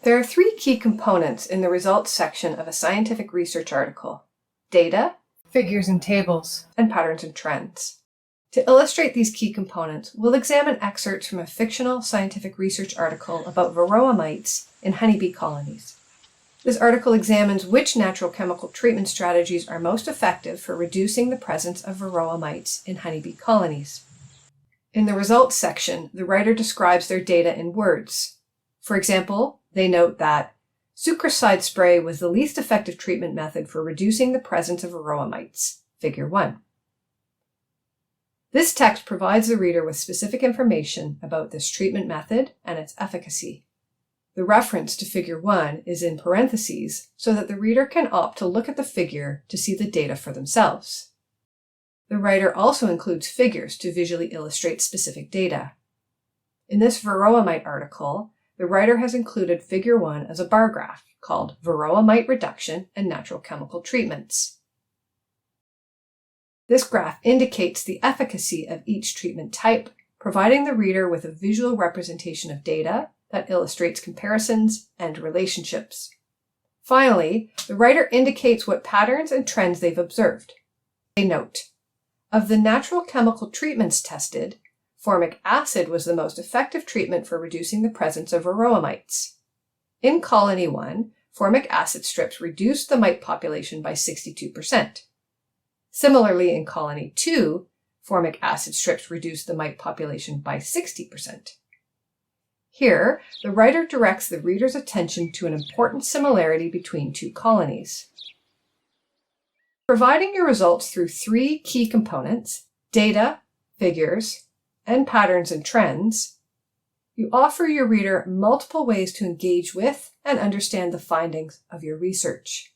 There are three key components in the results section of a scientific research article: data, figures and tables, and patterns and trends. To illustrate these key components, we'll examine excerpts from a fictional scientific research article about varroa mites in honeybee colonies. This article examines which natural chemical treatment strategies are most effective for reducing the presence of varroa mites in honeybee colonies. In the results section, the writer describes their data in words. For example, they note that Sucrocide spray was the least effective treatment method for reducing the presence of varroa mites, Figure 1. This text provides the reader with specific information about this treatment method and its efficacy. The reference to Figure 1 is in parentheses so that the reader can opt to look at the figure to see the data for themselves. The writer also includes figures to visually illustrate specific data. In this varroa mite article, the writer has included Figure 1 as a bar graph called Varroa Mite Reduction and Natural Chemical Treatments. This graph indicates the efficacy of each treatment type, providing the reader with a visual representation of data that illustrates comparisons and relationships. Finally, the writer indicates what patterns and trends they've observed. They note, of the natural chemical treatments tested, formic acid was the most effective treatment for reducing the presence of varroa mites. In Colony 1, formic acid strips reduced the mite population by 62%. Similarly, in Colony 2, formic acid strips reduced the mite population by 60%. Here, the writer directs the reader's attention to an important similarity between two colonies. Providing your results through three key components, data, figures, and patterns and trends, you offer your reader multiple ways to engage with and understand the findings of your research.